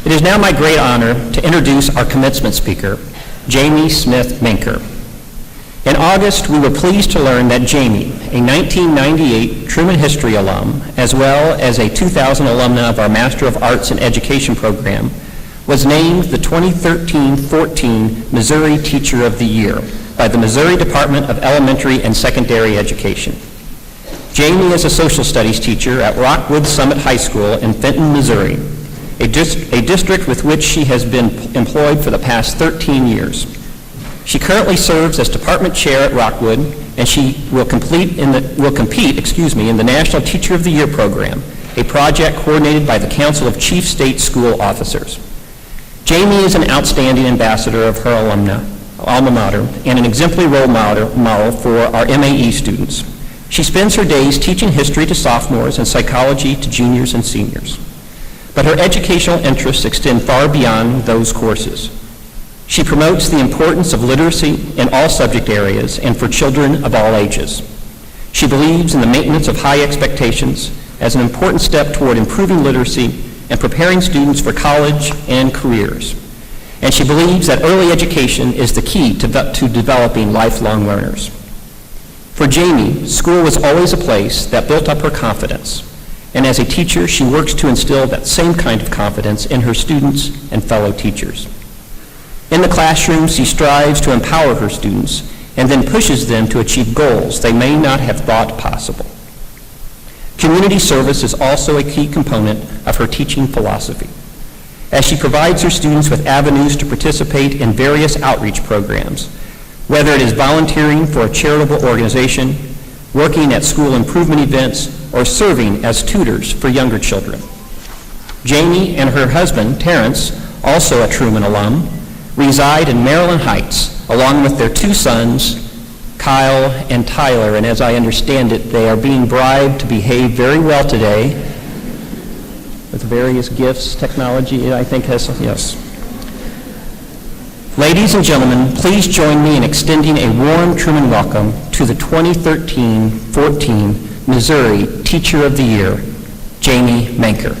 It is now my great honor to introduce our commencement speaker, Jamie Smith Manker. In August, we were pleased to learn that Jamie, a 1998 Truman history alum, as well as a 2000 alumna of our Master of Arts in Education program, was named the 2013-14 Missouri Teacher of the Year by the Missouri Department of Elementary and Secondary Education. Jamie is a social studies teacher at Rockwood Summit High School in Fenton, Missouri, a district with which she has been employed for the past 13 years. She currently serves as department chair at Rockwood, and she will compete in the National Teacher of the Year program, a project coordinated by the Council of Chief State School Officers. Jamie is an outstanding ambassador of her alma mater and an exemplary role model for our MAE students. She spends her days teaching history to sophomores and psychology to juniors and seniors. But her educational interests extend far beyond those courses. She promotes the importance of literacy in all subject areas and for children of all ages. She believes in the maintenance of high expectations as an important step toward improving literacy and preparing students for college and careers. And she believes that early education is the key to developing lifelong learners. For Jamie, school was always a place that built up her confidence. And as a teacher, she works to instill that same kind of confidence in her students and fellow teachers. In the classroom, she strives to empower her students and then pushes them to achieve goals they may not have thought possible. Community service is also a key component of her teaching philosophy, as she provides her students with avenues to participate in various outreach programs, whether it is volunteering for a charitable organization, working at school improvement events, or serving as tutors for younger children. Jamie and her husband, Terrence, also a Truman alum, reside in Maryland Heights, along with their two sons, Kyle and Tyler, and as I understand it, they are being bribed to behave very well today with various gifts, technology, I think has, yes. Ladies and gentlemen, please join me in extending a warm Truman welcome to the 2013-14 Missouri Teacher of the Year, Jamie Manker.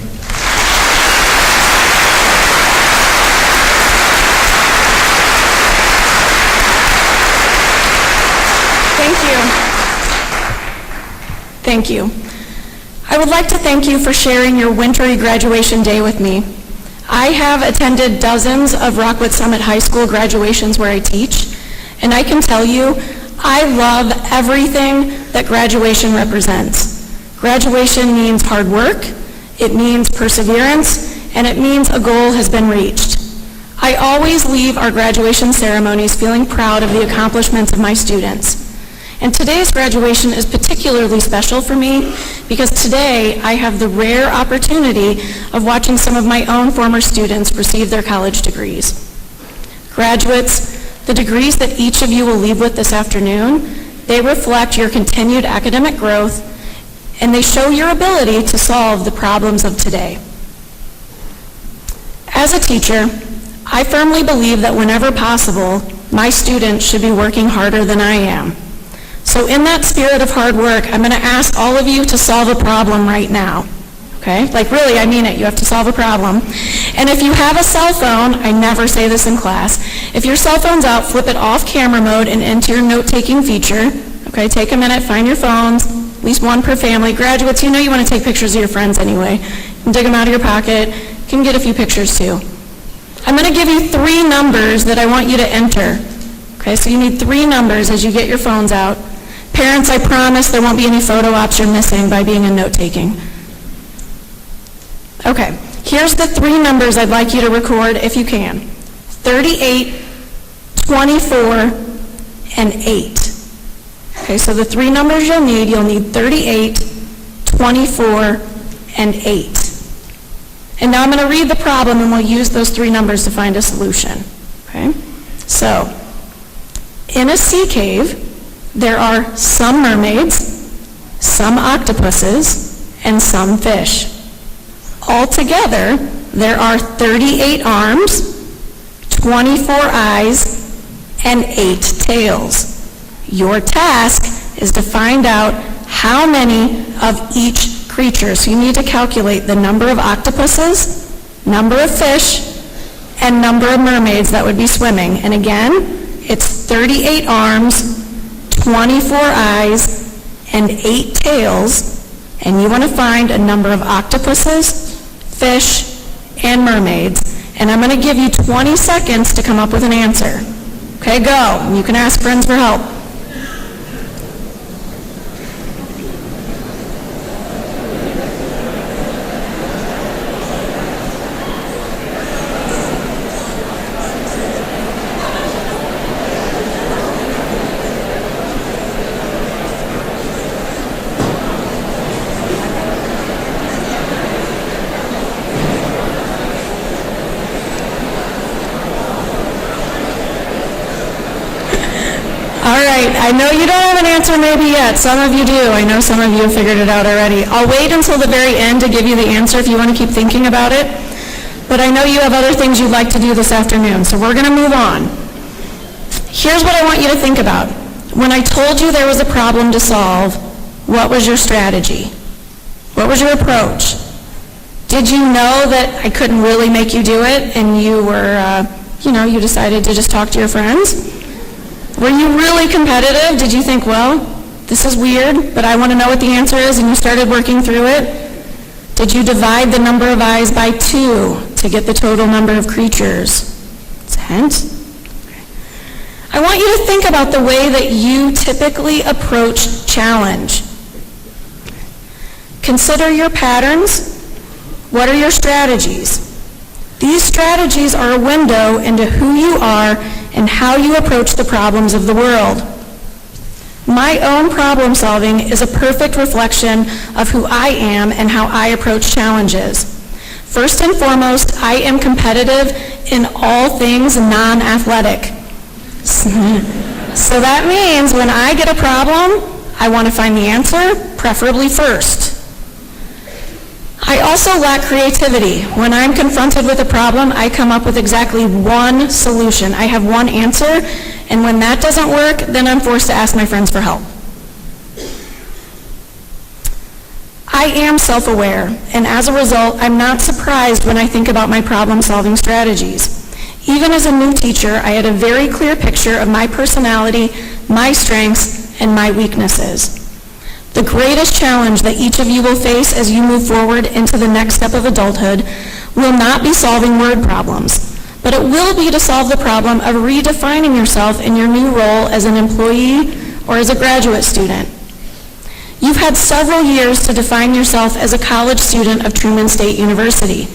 Thank you. I would like to thank you for sharing your wintry graduation day with me. I have attended dozens of Rockwood Summit High School graduations where I teach, and I can tell you, I love everything that graduation represents. Graduation means hard work, it means perseverance, and it means a goal has been reached. I always leave our graduation ceremonies feeling proud of the accomplishments of my students. And today's graduation is particularly special for me because today I have the rare opportunity of watching some of my own former students receive their college degrees. Graduates, the degrees that each of you will leave with this afternoon, they reflect your continued academic growth and they show your ability to solve the problems of today. As a teacher, I firmly believe that whenever possible, my students should be working harder than I am. So in that spirit of hard work, I'm going to ask all of you to solve a problem right now. Okay? Like really, I mean it. You have to solve a problem. And if you have a cell phone, I never say this in class, if your cell phone's out, flip it off camera mode and into your note-taking feature. Okay? Take a minute, find your phones, at least one per family. Graduates, you know you want to take pictures of your friends anyway. You can dig them out of your pocket. You can get a few pictures too. I'm going to give you 3 numbers that I want you to enter. Okay? So you need 3 numbers as you get your phones out. Parents, I promise there won't be any photo ops you're missing by being in note-taking. Okay, here's the 3 numbers I'd like you to record if you can. 38, 24, and 8. Okay, so the 3 numbers you'll need 38, 24, and 8. And now I'm going to read the problem and we'll use those 3 numbers to find a solution. Okay, so in a sea cave, there are some mermaids, some octopuses, and some fish. Altogether, there are 38 arms, 24 eyes, and 8 tails. Your task is to find out how many of each creature. So you need to calculate the number of octopuses, number of fish, and number of mermaids that would be swimming. And again, it's 38 arms, 24 eyes, and 8 tails, and you want to find a number of octopuses, fish, and mermaids. And I'm going to give you 20 seconds to come up with an answer. Okay, go. You can ask friends for help. All right, I know you don't have an answer maybe yet. Some of you do. I know some of you have figured it out already. I'll wait until the very end to give you the answer if you want to keep thinking about it. But I know you have other things you'd like to do this afternoon, so we're going to move on. Here's what I want you to think about. When I told you there was a problem to solve, what was your strategy? What was your approach? Did you know that I couldn't really make you do it and you were, you decided to just talk to your friends? Were you really competitive? Did you think, well, this is weird, but I want to know what the answer is, and you started working through it? Did you divide the number of eyes by 2 to get the total number of creatures? It's a hint. I want you to think about the way that you typically approach challenge. Consider your patterns. What are your strategies? These strategies are a window into who you are and how you approach the problems of the world. My own problem solving is a perfect reflection of who I am and how I approach challenges. First and foremost, I am competitive in all things non-athletic. So that means when I get a problem, I want to find the answer, preferably first. I also lack creativity. When I'm confronted with a problem, I come up with exactly one solution. I have one answer, and when that doesn't work, then I'm forced to ask my friends for help. I am self-aware, and as a result, I'm not surprised when I think about my problem-solving strategies. Even as a new teacher, I had a very clear picture of my personality, my strengths, and my weaknesses. The greatest challenge that each of you will face as you move forward into the next step of adulthood will not be solving word problems, but it will be to solve the problem of redefining yourself in your new role as an employee or as a graduate student. You've had several years to define yourself as a college student of Truman State University,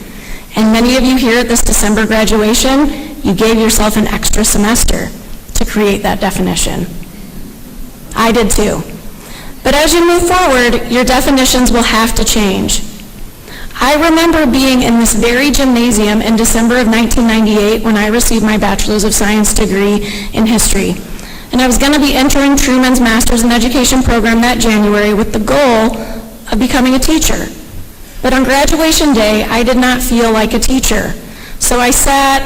and many of you here at this December graduation, you gave yourself an extra semester to create that definition. I did too. But as you move forward, your definitions will have to change. I remember being in this very gymnasium in December of 1998 when I received my Bachelor's of Science degree in history. And I was going to be entering Truman's Master's in Education program that January with the goal of becoming a teacher. But on graduation day, I did not feel like a teacher. So I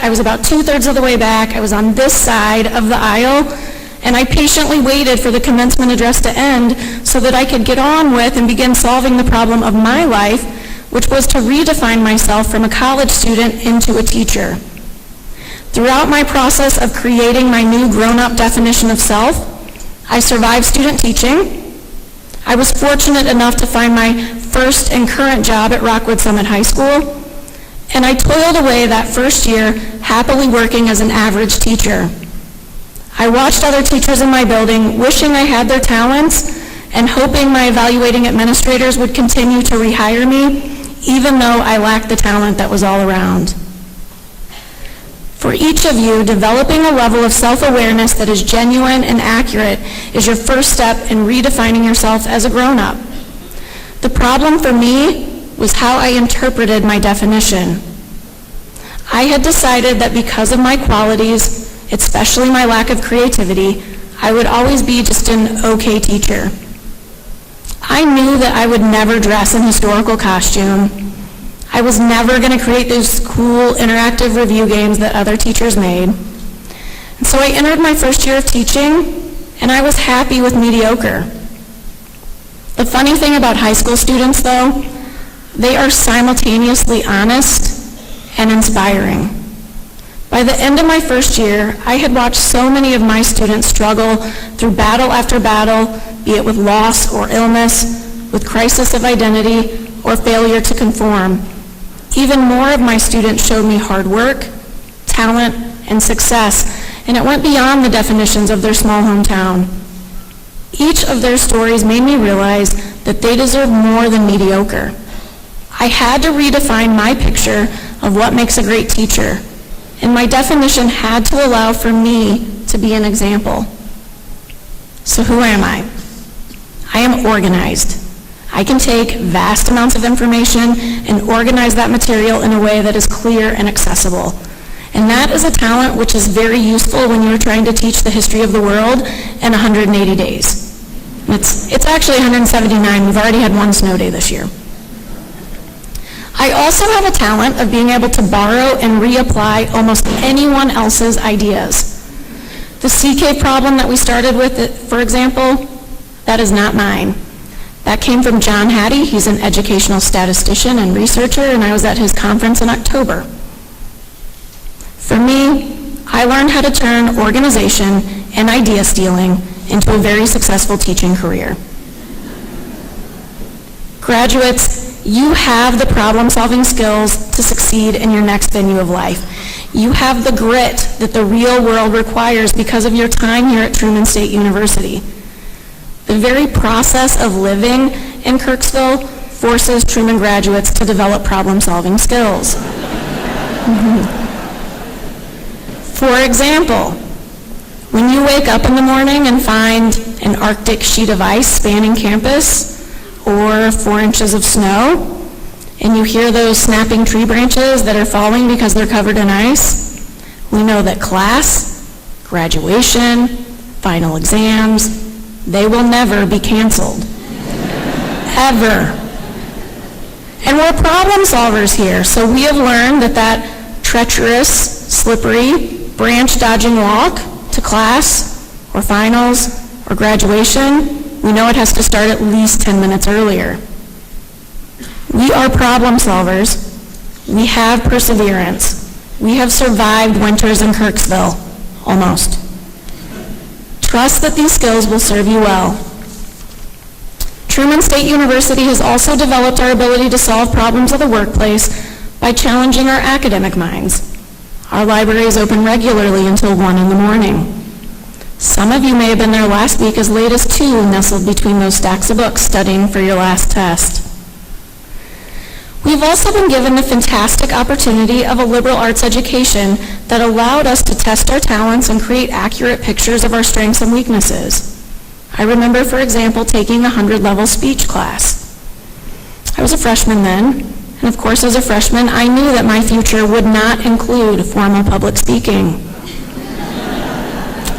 was about 2/3 of the way back, I was on this side of the aisle, and I patiently waited for the commencement address to end so that I could get on with and begin solving the problem of my life, which was to redefine myself from a college student into a teacher. Throughout my process of creating my new grown-up definition of self, I survived student teaching. I was fortunate enough to find my first and current job at Rockwood Summit High School, and I toiled away that first year happily working as an average teacher. I watched other teachers in my building, wishing I had their talents and hoping my evaluating administrators would continue to rehire me, even though I lacked the talent that was all around. For each of you, developing a level of self-awareness that is genuine and accurate is your first step in redefining yourself as a grown-up. The problem for me was how I interpreted my definition. I had decided that because of my qualities, especially my lack of creativity, I would always be just an okay teacher. I knew that I would never dress in historical costume. I was never going to create those cool interactive review games that other teachers made. And so I entered my first year of teaching, and I was happy with mediocre. The funny thing about high school students, though, they are simultaneously honest and and inspiring. By the end of my first year, I had watched so many of my students struggle through battle after battle, be it with loss or illness, with crisis of identity, or failure to conform. Even more of my students showed me hard work, talent, and success, and it went beyond the definitions of their small hometown. Each of their stories made me realize that they deserve more than mediocre. I had to redefine my picture of what makes a great teacher, and my definition had to allow for me to be an example. So who am I? I am organized. I can take vast amounts of information and organize that material in a way that is clear and accessible. And that is a talent which is very useful when you're trying to teach the history of the world in 180 days. It's actually 179. We've already had one snow day this year. I also have a talent of being able to borrow and reapply almost anyone else's ideas. The CK problem that we started with, for example, that is not mine. That came from John Hattie. He's an educational statistician and researcher, and I was at his conference in October. For me, I learned how to turn organization and idea stealing into a very successful teaching career. Graduates, you have the problem-solving skills to succeed in your next venue of life. You have the grit that the real world requires because of your time here at Truman State University. The very process of living in Kirksville forces Truman graduates to develop problem-solving skills. For example, when you wake up in the morning and find an Arctic sheet of ice spanning campus, or 4 inches of snow, and you hear those snapping tree branches that are falling because they're covered in ice, we know that class, graduation, final exams, they will never be canceled. Ever. And we're problem solvers here, so we have learned that treacherous, slippery, branch-dodging walk to class, or finals, or graduation, we know it has to start at least 10 minutes earlier. We are problem solvers. We have perseverance. We have survived winters in Kirksville, almost. Trust that these skills will serve you well. Truman State University has also developed our ability to solve problems of the workplace by challenging our academic minds. Our library is open regularly until 1 in the morning. Some of you may have been there last week as late as 2, nestled between those stacks of books studying for your last test. We've also been given the fantastic opportunity of a liberal arts education that allowed us to test our talents and create accurate pictures of our strengths and weaknesses. I remember, for example, taking a 100-level speech class. I was a freshman then, and of course as a freshman I knew that my future would not include formal public speaking.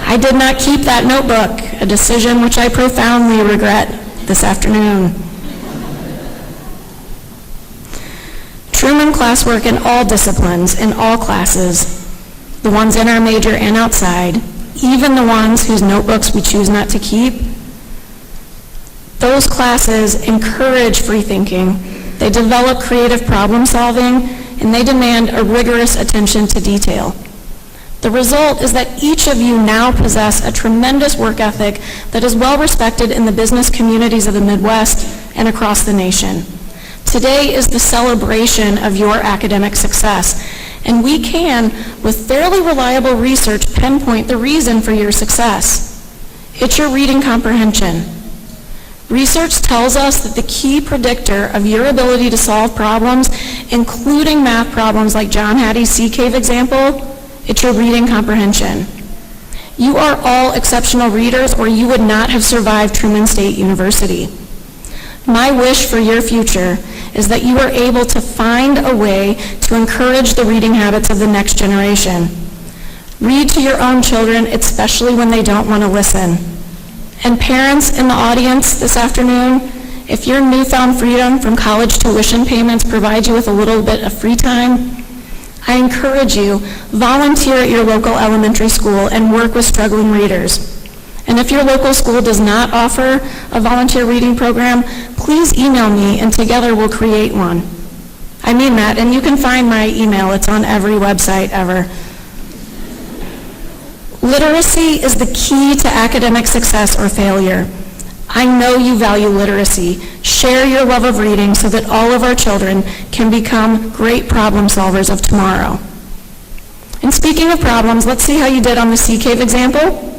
I did not keep that notebook, a decision which I profoundly regret this afternoon. Truman classwork in all disciplines, in all classes, the ones in our major and outside, even the ones whose notebooks we choose not to keep, those classes encourage free thinking, they develop creative problem solving, and they demand a rigorous attention to detail. The result is that each of you now possess a tremendous work ethic that is well respected in the business communities of the Midwest and across the nation. Today is the celebration of your academic success, and we can, with fairly reliable research, pinpoint the reason for your success. It's your reading comprehension. Research tells us that the key predictor of your ability to solve problems, including math problems like John Hattie's sea cave example, it's your reading comprehension. You are all exceptional readers, or you would not have survived Truman State University. My wish for your future is that you are able to find a way to encourage the reading habits of the next generation. Read to your own children, especially when they don't want to listen. And parents in the audience this afternoon, if your newfound freedom from college tuition payments provides you with a little bit of free time, I encourage you, volunteer at your local elementary school and work with struggling readers. And if your local school does not offer a volunteer reading program, please email me and together we'll create one. I mean that, and you can find my email. It's on every website ever. Literacy is the key to academic success or failure. I know you value literacy. Share your love of reading so that all of our children can become great problem solvers of tomorrow. And speaking of problems, let's see how you did on the sea cave example.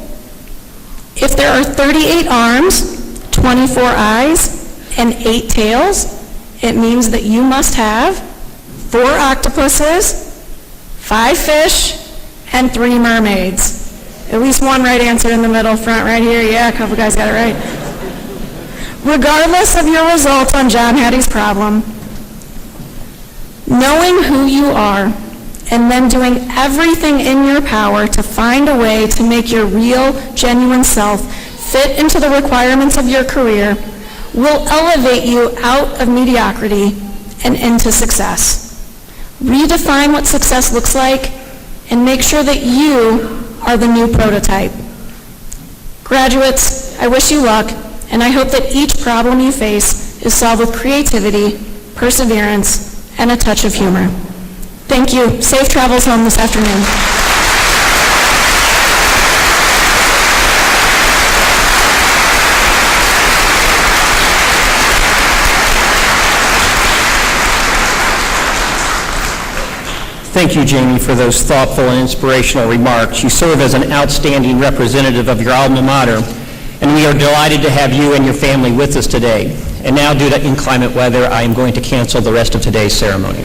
If there are 38 arms, 24 eyes, and 8 tails, it means that you must have 4 octopuses, 5 fish, and 3 mermaids. At least one right answer in the middle front right here. Yeah, a couple guys got it right. Regardless of your results on John Hattie's problem, knowing who you are and then doing everything in your power to find a way to make your real, genuine self fit into the requirements of your career will elevate you out of mediocrity and into success. Redefine what success looks like and make sure that you are the new prototype. Graduates, I wish you luck, and I hope that each problem you face is solved with creativity, perseverance, and a touch of humor. Thank you. Safe travels home this afternoon. Thank you, Jamie, for those thoughtful and inspirational remarks. You serve as an outstanding representative of your alma mater, and we are delighted to have you and your family with us today. And now, due to inclement weather, I am going to cancel the rest of today's ceremony.